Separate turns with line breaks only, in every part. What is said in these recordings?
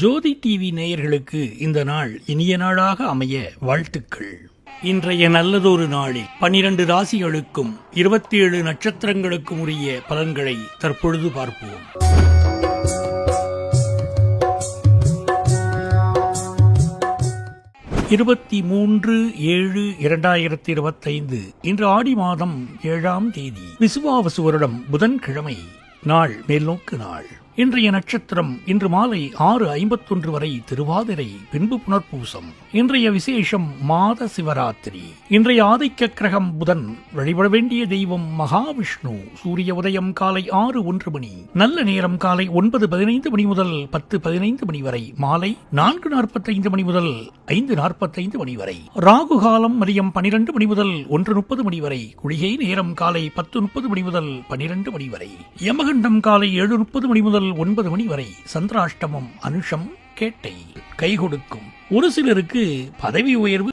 ஜோதி TV நேயர்களுக்கு இந்த நாள் இனிய நாளாக அமைய வாழ்த்துக்கள். இன்றைய நல்லதொரு நாளில் 12 ராசிகளுக்கும் 27 நட்சத்திரங்களுக்கும் உரிய பலன்களை தற்பொழுது பார்ப்போம். இருபத்தி 3/7/2025 இன்று ஆடி மாதம் 7ஆம் தேதி, விசுவாவசு வருடம், புதன்கிழமை. நாள் மேல்நோக்கு நாள். இன்றைய நட்சத்திரம் இன்று மாலை 6:51 வரை திருவாதிரை, பின்பு புனர்பூசம். இன்றைய விசேஷம் மாத சிவராத்திரி. இன்றைய ஆதிக்க கிரகம் புதன். வழிபட வேண்டிய தெய்வம் மகாவிஷ்ணு. சூரிய உதயம் காலை 6:01 மணி. நல்ல நேரம் காலை 9:15 மணி முதல் 10:15 மணி வரை. மாலை 4:45 மணி முதல் 5:45 மணி வரை. ராகு காலம் மதியம் 12 மணி முதல் 1:30 மணி வரை. குளிகை நேரம் காலை 10:30 மணி முதல் 12 மணி வரை. யமகண்டம் காலை 7:30 மணி முதல் 9 மணி வரை. சந்திராஷ்டமம் அனுஷம் கேட்டை. கை கொடுக்கும். ஒரு சிலருக்கு பதவி உயர்வு.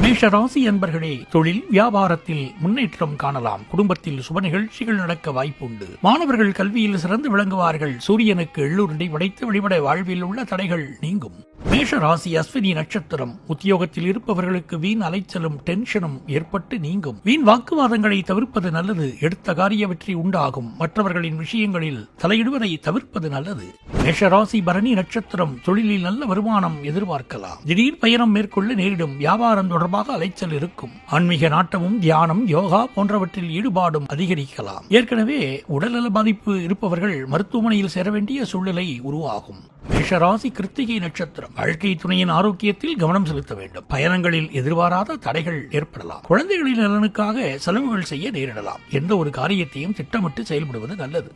மேஷராசி அன்பர்களே, தொழில் வியாபாரத்தில் முன்னேற்றம் காணலாம். குடும்பத்தில் சுப நிகழ்ச்சிகள் நடக்க வாய்ப்புண்டு. மாணவர்கள் கல்வியில் சிறந்து விளங்குவார்கள். சூரியனுக்கு எள்ளுருண்டை படைத்து வழிபட வாழ்வில் உள்ள தடைகள் நீங்கும். மேஷராசி அஸ்வினி நட்சத்திரம். உத்தியோகத்தில் இருப்பவர்களுக்கு வீண் அலைச்சலும் டென்ஷனும் ஏற்பட்டு நீங்கும். வீண் வாக்குவாதங்களை தவிர்ப்பது நல்லது. எடுத்த காரிய வெற்றி உண்டாகும். மற்றவர்களின் விஷயங்களில் தலையிடுவதை தவிர்ப்பது நல்லது. மேஷராசி பரணி நட்சத்திரம். தொழிலில் நல்ல வருமானம் எதிர்பார்க்கலாம். திடீர் பயணம் மேற்கொள்ள நேரிடும். வியாபாரம் தொடர்பாக அலைச்சல் இருக்கும். ஆன்மீக நாட்டமும் தியானம், யோகா போன்றவற்றில் ஈடுபாடும் அதிகரிக்கலாம். ஏற்கனவே உடல்நல பாதிப்பு இருப்பவர்கள் மருத்துவமனையில் சேர வேண்டிய சூழ்நிலை உருவாகும். மேஷராசி கிருத்திகை நட்சத்திரம். வாழ்க்கை துணையின் ஆரோக்கியத்தில் கவனம் செலுத்த வேண்டும். பயணங்களில் எதிர்பாராத தடைகள் ஏற்படலாம். குழந்தைகளின் நலனுக்காக செலவுகள் செய்ய நேரிடலாம். எந்த ஒரு காரியத்தையும் திட்டமிட்டு செயல்படுவது நல்லது.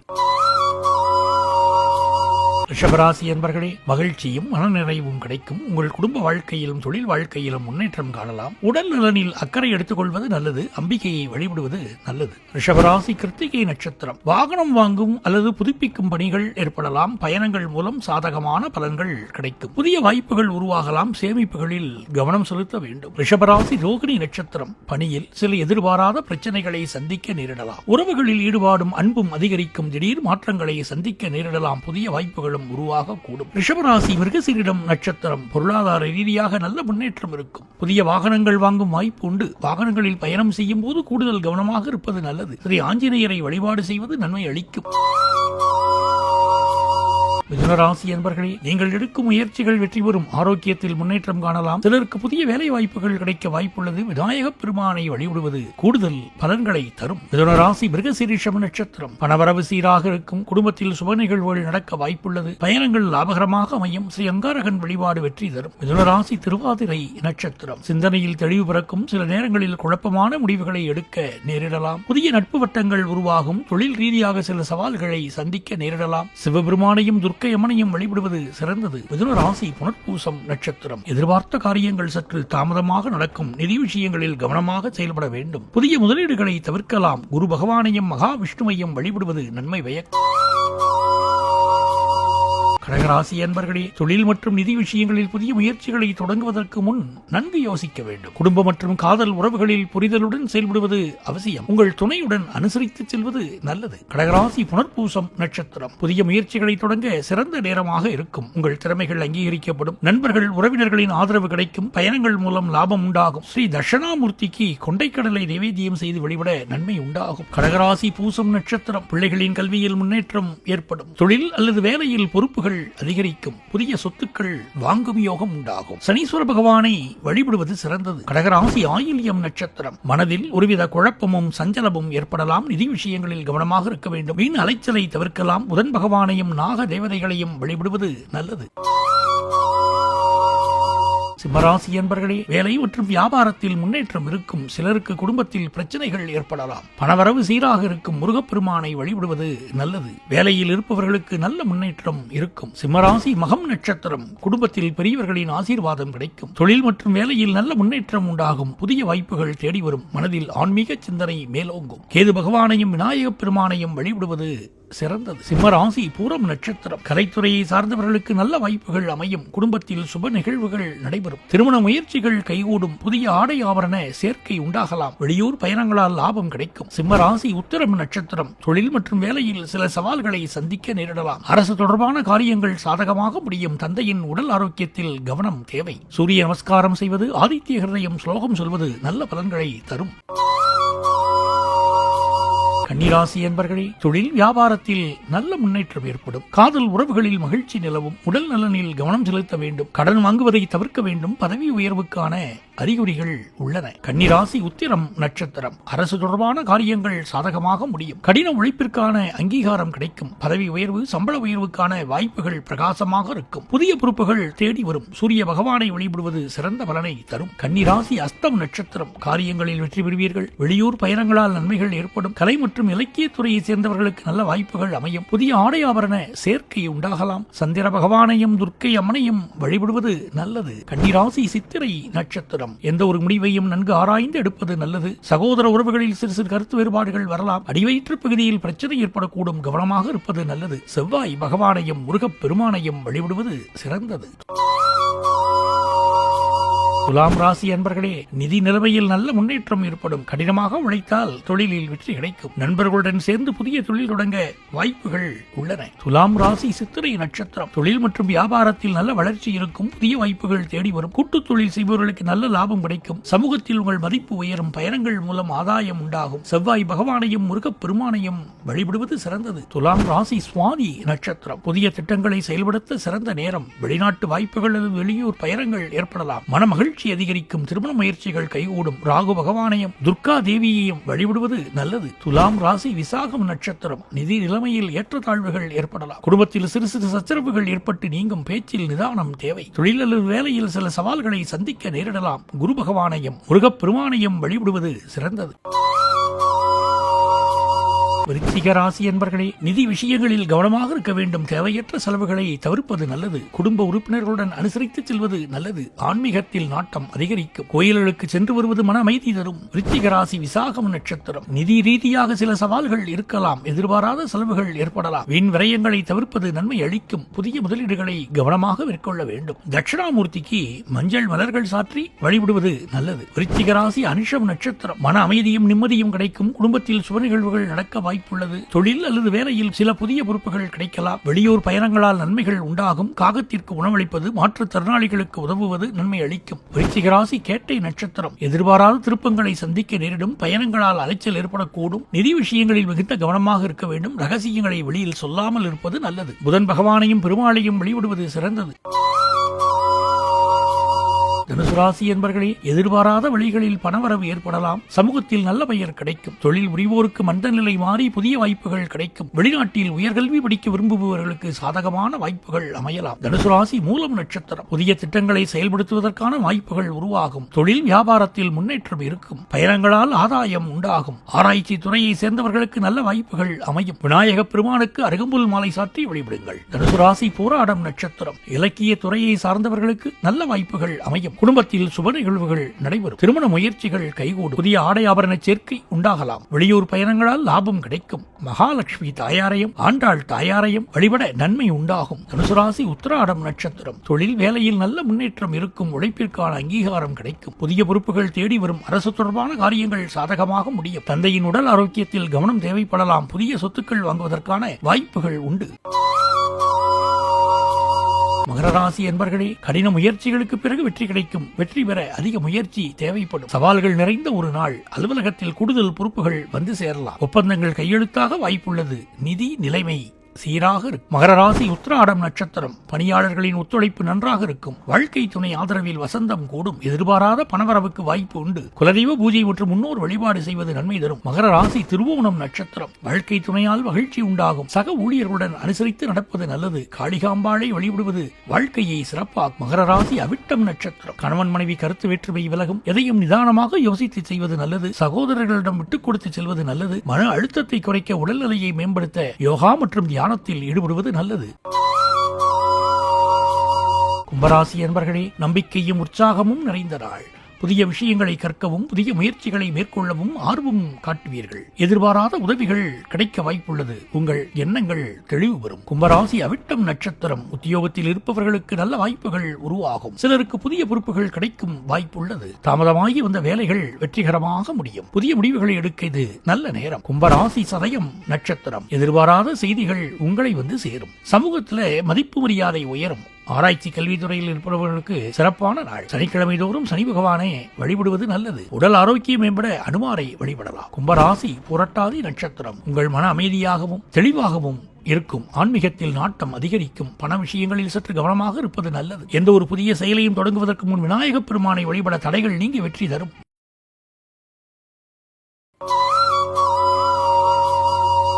ரிஷபராசி என்பர்களே, மகிழ்ச்சியும் மனநிறைவும் கிடைக்கும். உங்கள் குடும்ப வாழ்க்கையிலும் தொழில் வாழ்க்கையிலும் முன்னேற்றம் காணலாம். உடல் நலனில் அக்கறை எடுத்துக் கொள்வது நல்லது. அம்பிகையை வழிபடுவது நல்லது. ரிஷபராசி கிருத்திகை நட்சத்திரம். வாகனம் வாங்கும் அல்லது புதுப்பிக்கும் பணிகள் ஏற்படலாம். பயணங்கள் மூலம் சாதகமான பலன்கள் கிடைக்கும். புதிய வாய்ப்புகள் உருவாகலாம். சேமிப்புகளில் கவனம் செலுத்த வேண்டும். ரிஷபராசி ரோகிணி நட்சத்திரம். பணியில் சில எதிர்பாராத பிரச்சனைகளை சந்திக்க நேரிடலாம். உறவுகளில் ஈடுபாடும் அன்பும் அதிகரிக்கும். திடீர் மாற்றங்களை சந்திக்க நேரிடலாம். புதிய வாய்ப்புகளும் உருவாக கூடும். ரிஷபராசி மிருகசீரிடம் நட்சத்திரம். பொருளாதார ரீதியாக நல்ல முன்னேற்றம் இருக்கும். புதிய வாகனங்கள் வாங்கும் வாய்ப்பு உண்டு. வாகனங்களில் பயணம் செய்யும் போது கூடுதல் கவனமாக இருப்பது நல்லது. ஸ்ரீ ஆஞ்சநேயரை வழிபாடு செய்வது நன்மை அளிக்கும். மிதுனராசி என்பர்களே, நீங்கள் எடுக்கும் முயற்சிகள் வெற்றி பெறும். ஆரோக்கியத்தில் முன்னேற்றம் காணலாம். சிலருக்கு புதிய வேலை வாய்ப்புகள் கிடைக்க வாய்ப்புள்ளது. விநாயகப் பெருமானை வழிபடுவது கூடுதல் பலன்களை தரும். மிதுனராசி மிருகசீரிஷம் நட்சத்திரம். பணவரவு சீராக இருக்கும். குடும்பத்தில் சுப நிகழ்வுகள் நடக்க வாய்ப்புள்ளது. பயணங்கள் லாபகரமாக அமையும். ஸ்ரீ அங்காரகன் வழிபாடு வெற்றி தரும். மிதுனராசி திருவாதிரை நட்சத்திரம். சிந்தனையில் தெளிவு பிறக்கும். சில நேரங்களில் குழப்பமான முடிவுகளை எடுக்க நேரிடலாம். புதிய நட்பு வட்டங்கள் உருவாகும். தொழில் ரீதியாக சில சவால்களை சந்திக்க நேரிடலாம். சிவபெருமானையும் துர்க்கையம்மனையும் வழிபடுவது சிறந்தது. மிதுன ராசி புனர்பூசம் நட்சத்திரம். எதிர்பார்த்த காரியங்கள் சற்று தாமதமாக நடக்கும். நிதி விஷயங்களில் கவனமாக செயல்பட வேண்டும். புதிய முதலீடுகளை தவிர்க்கலாம். குரு பகவானையும் மகாவிஷ்ணுவையும் வழிபடுவது நன்மை பயக்கும். கடகராசி என்பர்களே, தொழில் மற்றும் நிதி விஷயங்களில் புதிய முயற்சிகளை தொடங்குவதற்கு முன் நன்கு யோசிக்க வேண்டும். குடும்பம் மற்றும் காதல் உறவுகளில் புரிதலுடன் செயல்படுவது அவசியம். உங்கள் துணையுடன் அனுசரித்து செல்வது நல்லது. கடகராசி புனர்பூசம் நட்சத்திரம். புதிய முயற்சிகளை தொடங்க சிறந்த நேரமாக இருக்கும். உங்கள் திறமைகள் அங்கீகரிக்கப்படும். நண்பர்கள் உறவினர்களின் ஆதரவு கிடைக்கும். பயணங்கள் மூலம் லாபம் உண்டாகும். ஸ்ரீ தட்சணாமூர்த்திக்கு கொண்டைக்கடலை நைவேத்தியம் செய்து வழிபட நன்மை உண்டாகும். கடகராசி பூசம் நட்சத்திரம். பிள்ளைகளின் கல்வியில் முன்னேற்றம் ஏற்படும். தொழில் அல்லது வேலையில் பொறுப்புகள் அதிகரிக்கும். புதிய சொத்துக்கள் வாங்கும் யோகம் உண்டாகும். சனீஸ்வர பகவானை வழிபடுவது சிறந்தது. கடகராசி ஆயில்யம் நட்சத்திரம். மனதில் ஒருவித குழப்பமும் சஞ்சலமும் ஏற்படலாம். நிதி விஷயங்களில் கவனமாக இருக்க வேண்டும். வீண் அலைச்சலை தவிர்க்கலாம். புதன் பகவானையும் நாக தேவதைகளையும் வழிபடுவது நல்லது. சிம்மராசி என்பர்களே, வேலை மற்றும் வியாபாரத்தில் முன்னேற்றம் இருக்கும். சிலருக்கு குடும்பத்தில் பிரச்சனைகள் ஏற்படலாம். பணவரவு சீராக இருக்கும். முருகப்பெருமானை வழிபடுவது நல்லது. வேலையில் இருப்பவர்களுக்கு நல்ல முன்னேற்றம் இருக்கும். சிம்மராசி மகம் நட்சத்திரம். குடும்பத்தில் பெரியவர்களின் ஆசீர்வாதம் கிடைக்கும். தொழில் மற்றும் வேலையில் நல்ல முன்னேற்றம் உண்டாகும். புதிய வாய்ப்புகள் தேடி வரும். மனதில் ஆன்மீக சிந்தனை மேலோங்கும். கேது பகவானையும் விநாயகப் பெருமானையும் வழிபடுவது சிறந்தது. சிம்மராசி பூரம் நட்சத்திரம். கலைத்துறையை சார்ந்தவர்களுக்கு நல்ல வாய்ப்புகள் அமையும். குடும்பத்தில் சுப நிகழ்வுகள் நடைபெறும். திருமண முயற்சிகள் கைகூடும். புதிய ஆடை ஆபரண சேர்க்கை உண்டாகலாம். வெளியூர் பயணங்களால் லாபம் கிடைக்கும். சிம்மராசி உத்திரம் நட்சத்திரம். தொழில் மற்றும் வேலையில் சில சவால்களை சந்திக்க நேரிடலாம். அரசு தொடர்பான காரியங்கள் சாதகமாக முடியும். தந்தையின் உடல் ஆரோக்கியத்தில் கவனம் தேவை. சூரிய நமஸ்காரம் செய்வது, ஆதித்ய ஹிருதயம் ஸ்லோகம் சொல்வது நல்ல பலன்களை தரும். கன்னிராசி என்பர்களே, தொழில் வியாபாரத்தில் நல்ல முன்னேற்றம் ஏற்படும். காதல் உறவுகளில் மகிழ்ச்சி நிலவும். உடல் நலனில் கவனம் செலுத்த வேண்டும். கடன் வாங்குவதை தவிர்க்க வேண்டும். பதவி உயர்வுக்கான அறிகுறிகள் உள்ளன. கன்னிராசி உத்திரம் நட்சத்திரம். அரசு தொடர்பான காரியங்கள் சாதகமாக முடியும். கடின உழைப்பிற்கான அங்கீகாரம் கிடைக்கும். பதவி உயர்வு, சம்பள உயர்வுக்கான வாய்ப்புகள் பிரகாசமாக இருக்கும். புதிய பொறுப்புகள் தேடி வரும். சூரிய பகவானை வழிபடுவது சிறந்த பலனை தரும். கன்னிராசி அஸ்தம் நட்சத்திரம். காரியங்களில் வெற்றி பெறுவீர்கள். வெளியூர் பயணங்களால் நன்மைகள் ஏற்படும். கலை மற்றும் இலக்கிய துறையை சேர்ந்தவர்களுக்கு நல்ல வாய்ப்புகள் அமையும். புதிய ஆடை ஆபரண சேர்க்கை உண்டாகலாம். சந்திர பகவானையும் துர்க்கை அம்மனையும் வழிபடுவது நல்லது. கன்னிராசி சித்திரை நட்சத்திரம். எந்த ஒரு முடிவையும் நன்கு ஆராய்ந்து எடுப்பது நல்லது. சகோதர உறவுகளில் சிறு சிறு கருத்து வேறுபாடுகள் வரலாம். அடிவயிற்று பகுதியில் பிரச்சனை ஏற்படக்கூடும். கவனமாக இருப்பது நல்லது. செவ்வாய் பகவானையும் முருகப் பெருமானையும் வழிபடுவது சிறந்தது. துலாம் ராசி அன்பர்களே, நிதி நிலைமையில் நல்ல முன்னேற்றம் ஏற்படும். கடினமாக உழைத்தால் தொழிலில் வெற்றி கிடைக்கும். நண்பர்களுடன் சேர்ந்து புதிய தொழில் தொடங்க வாய்ப்புகள் உள்ளன. துலாம் ராசி சித்திரை நட்சத்திரம். தொழில் மற்றும் வியாபாரத்தில் நல்ல வளர்ச்சி இருக்கும். புதிய வாய்ப்புகள் தேடி வரும். கூட்டு தொழில் செய்பவர்களுக்கு நல்ல லாபம் கிடைக்கும். சமூகத்தில் உங்கள் மதிப்பு உயரும். பயணங்கள் மூலம் ஆதாயம் உண்டாகும். செவ்வாய் பகவானையும் முருகப் பெருமானையும் வழிபடுவது சிறந்தது. துலாம் ராசி சுவாதி நட்சத்திரம். புதிய திட்டங்களை செயல்படுத்த சிறந்த நேரம். வெளிநாட்டு வாய்ப்புகள் அல்லது வெளியூர் பயணங்கள் ஏற்படலாம். மனமகிழ்ச்சி அதிகரிக்கும். திருமண முயற்சிகள் கைகூடும். ராகு பகவானையும் துர்கா தேவியையும் வழிபடுவது நல்லது. துலாம் ராசி விசாகம் நட்சத்திரம். நிதி நிலைமையில் ஏற்றத்தாழ்வுகள் ஏற்படலாம். குடும்பத்தில் சிறு சிறு சச்சரவுகள் ஏற்பட்டு நீங்கும். பேச்சில் நிதானம் தேவை. தொழில் அல்லது வேலையில் சில சவால்களை சந்திக்க நேரிடலாம். குரு பகவானையும் முருகப் பெருமானையும் வழிபடுவது சிறந்தது. விருச்சிக ராசி என்பர்களே, நிதி விஷயங்களில் கவனமாக இருக்க வேண்டும். தேவையற்ற செலவுகளை தவிர்ப்பது நல்லது. குடும்ப உறுப்பினர்களுடன் அனுசரித்து செல்வது நல்லது. ஆன்மீகத்தில் நாட்டம் அதிகரிக்கும். கோயில்களுக்கு சென்று வருவது மன அமைதி தரும். விருச்சிக ராசி விசாகம் நட்சத்திரம். நிதி ரீதியாக சில சவால்கள் இருக்கலாம். எதிர்பாராத செலவுகள் ஏற்படலாம். வீண் விரயங்களை தவிர்ப்பது நன்மை அளிக்கும். புதிய முதலீடுகளை கவனமாக மேற்கொள்ள வேண்டும். தட்சிணாமூர்த்திக்கு மஞ்சள் மலர்கள் சாற்றி வழிபடுவது நல்லது. விருச்சிக ராசி அனுஷம் நட்சத்திரம். மன அமைதியும் நிம்மதியும் கிடைக்கும். குடும்பத்தில் சுப நிகழ்வுகள் நடக்க வாய்ப்புள்ளது. தொழில் அல்லது வேலையில் சில புதிய பொறுப்புகள் கிடைக்கலாம். வெளியூர் பயணங்களால் நன்மைகள் உண்டாகும். காகத்திற்கு உணவளிப்பது, மாற்றுத்திறனாளிகளுக்கு உதவுவது நன்மை அளிக்கும். விருச்சிக ராசி கேட்டை நட்சத்திரம். எதிர்பாராத திருப்பங்களை சந்திக்க நேரிடும். பயணங்களால் அலைச்சல் ஏற்படக்கூடும். நிதி விஷயங்களில் மிகுந்த கவனமாக இருக்க வேண்டும். ரகசியங்களை வெளியில் சொல்லாமல் இருப்பது நல்லது. புதன் பகவானையும் பெருமாளையும் வழிபடுவது சிறந்தது. தனுசு ராசி என்பர்களே, எதிர்பாராத வழிகளில் பணவரவு ஏற்படலாம். சமூகத்தில் நல்ல பெயர் கிடைக்கும். தொழில் புரிவோருக்கு மந்த நிலை மாறி புதிய வாய்ப்புகள் கிடைக்கும். வெளிநாட்டில் உயர்கல்வி படிக்க விரும்புபவர்களுக்கு சாதகமான வாய்ப்புகள் அமையலாம். தனுசு ராசி மூலம் நட்சத்திரம். புதிய திட்டங்களை செயல்படுத்துவதற்கான வாய்ப்புகள் உருவாகும். தொழில் வியாபாரத்தில் முன்னேற்றம் இருக்கும். பயணங்களால் ஆதாயம் உண்டாகும். ஆராய்ச்சி துறையை சேர்ந்தவர்களுக்கு நல்ல வாய்ப்புகள் அமையும். விநாயக பெருமானுக்கு அருகம்புல் மாலை சாற்றி வழிபடுங்கள். தனுசு ராசி போராடம் நட்சத்திரம். இலக்கிய துறையை சார்ந்தவர்களுக்கு நல்ல வாய்ப்புகள் அமையும். குடும்பத்தில் சுப நிகழ்வுகள் நடைபெறும். திருமண முயற்சிகள் கைகூடும். புதிய ஆடை ஆபரண சேர்க்கை உண்டாகலாம். வெளியூர் பயணங்களால் லாபம் கிடைக்கும். மகாலட்சுமி தாயாரையும் ஆண்டாள் தாயாரையும் வழிபட நன்மை உண்டாகும். தனுசு ராசி உத்திராடம் நட்சத்திரம். தொழில் வேலையில் நல்ல முன்னேற்றம் இருக்கும். உழைப்பிற்கான அங்கீகாரம் கிடைக்கும். புதிய பொறுப்புகள் தேடி வரும். அரசு தொடர்பான காரியங்கள் சாதகமாக முடியும். தந்தையின் உடல் ஆரோக்கியத்தில் கவனம் தேவைப்படலாம். புதிய சொத்துக்கள் வாங்குவதற்கான வாய்ப்புகள் உண்டு. மகர ராசி என்பர்களே, கடின முயற்சிகளுக்கு பிறகு வெற்றி கிடைக்கும். வெற்றி பெற அதிக முயற்சி தேவைப்படும். சவால்கள் நிறைந்த ஒரு நாள். அலுவலகத்தில் கூடுதல் பொறுப்புகள் வந்து சேரலாம். ஒப்பந்தங்கள் கையெழுத்தாக வாய்ப்புள்ளது. நிதி நிலைமை சீராக இருக்கும். மகர ராசி உத்திராடம் நட்சத்திரம். பணியாளர்களின் ஒத்துழைப்பு நன்றாக இருக்கும். வாழ்க்கை துணை ஆதரவில் வசந்தம் கூடும். எதிர்பாராத பணவரவுக்கு வாய்ப்பு உண்டு. குலதெய்வ பூஜை மற்றும் முன்னோர் வழிபாடு செய்வது நன்மை தரும். மகர ராசி திருவோணம் நட்சத்திரம். வாழ்க்கை துணையால் மகிழ்ச்சி உண்டாகும். சக ஊழியர்களுடன் அனுசரித்து நடப்பது நல்லது. காளிகாம்பாளை வழிபடுவது வாழ்க்கையை சிறப்பாகும். மகர ராசி அவிட்டம் நட்சத்திரம். கணவன் மனைவி கருத்து வேற்றுமை விலகும். எதையும் நிதானமாக யோசித்து செய்வது நல்லது. சகோதரர்களிடம் விட்டுக் கொடுத்து செல்வது நல்லது. மன அழுத்தத்தை குறைக்க உடல்நிலையை மேம்படுத்த யோகா மற்றும் தியானத்தில் ஈடுபடுவது நல்லது. கும்பராசி என்பர்களே, நம்பிக்கையும் உற்சாகமும் நிறைந்த நாள். புதிய விஷயங்களை கற்கவும் புதிய முயற்சிகளை மேற்கொள்ளவும் ஆர்வம் காட்டுவீர்கள். எதிர்பாராத உதவிகள் கிடைக்க வாய்ப்புள்ளது. உங்கள் எண்ணங்கள் தெளிவு பெறும். கும்பராசி அவிட்டம் நட்சத்திரம். உத்தியோகத்தில் இருப்பவர்களுக்கு நல்ல வாய்ப்புகள் உருவாகும். சிலருக்கு புதிய பொறுப்புகள் கிடைக்கும் வாய்ப்புள்ளது. தாமதமாகி வந்த வேலைகள் வெற்றிகரமாக முடியும். புதிய முடிவுகளை எடுக்க இது நல்ல நேரம். கும்பராசி சதயம் நட்சத்திரம். எதிர்பாராத செய்திகள் உங்களை வந்து சேரும். சமூகத்திலே மதிப்பு மரியாதை உயரும். ஆராய்ச்சி கல்வித்துறையில் இருப்பவர்களுக்கு சிறப்பான நாள். சனிக்கிழமை தோறும் சனி பகவானை வழிபடுவது நல்லது. உடல் ஆரோக்கியம் மேம்பட அனுமாரை வழிபடலாம். கும்பராசி புரட்டாதி நட்சத்திரம். உங்கள் மன அமைதியாகவும் தெளிவாகவும் இருக்கும். ஆன்மீகத்தில் நாட்டம் அதிகரிக்கும். பண விஷயங்களில் சற்று கவனமாக இருப்பது நல்லது. எந்த ஒரு புதிய செயலையும் தொடங்குவதற்கு முன் விநாயகப் பெருமானை வழிபட தடைகள் நீங்கி வெற்றி தரும்.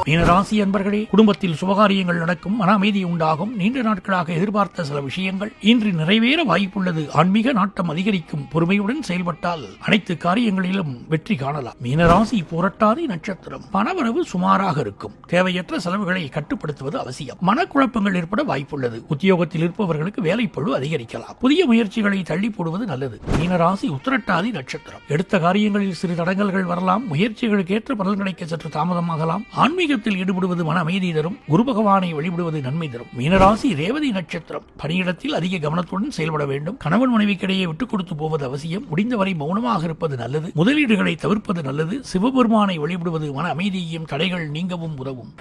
மீனராசி அன்பர்களே, குடும்பத்தில் சுபகாரியங்கள் நடக்கும். மன அமைதி உண்டாகும். நீண்ட நாட்களாக எதிர்பார்த்த சில விஷயங்கள் இன்று நிறைவேற வாய்ப்புள்ளது. ஆன்மீக நாட்டம் அதிகரிக்கும். பொறுமையுடன் செயல்பட்டால் அனைத்து காரியங்களிலும் வெற்றி காணலாம். மீனராசி புரட்டாதி நட்சத்திரம். பணவரவு சுமாராக இருக்கும். தேவையற்ற செலவுகளை கட்டுப்படுத்துவது அவசியம். மனக்குழப்பங்கள் ஏற்பட வாய்ப்புள்ளது. உத்தியோகத்தில் இருப்பவர்களுக்கு வேலைப்பழு அதிகரிக்கலாம். புதிய முயற்சிகளை தள்ளி போடுவது நல்லது. மீனராசி உத்திரட்டாதி நட்சத்திரம். எடுத்த காரியங்களில் சிறு தடங்கல்கள் வரலாம். முயற்சிகளுக்கு ஏற்ற பலன் கிடைக்க சற்று தாமதமாகலாம். ஆன்மீக ஈடுபடுவது மன அமைதி தரும். குரு பகவானை வழிபடுவது நன்மை தரும். மீனராசி ரேவதி நட்சத்திரம். பணியிடத்தில் அதிக கவனத்துடன் செயல்பட வேண்டும். கணவன் மனைவிக்கிடையே விட்டுக் கொடுத்து போவது அவசியம். முடிந்தவரை மௌனமாக இருப்பது நல்லது. முதலீடுகளை தவிர்ப்பது நல்லது. சிவபெருமானை வழிபடுவது மன அமைதியையும் தடைகள் நீங்கவும் உதவும்.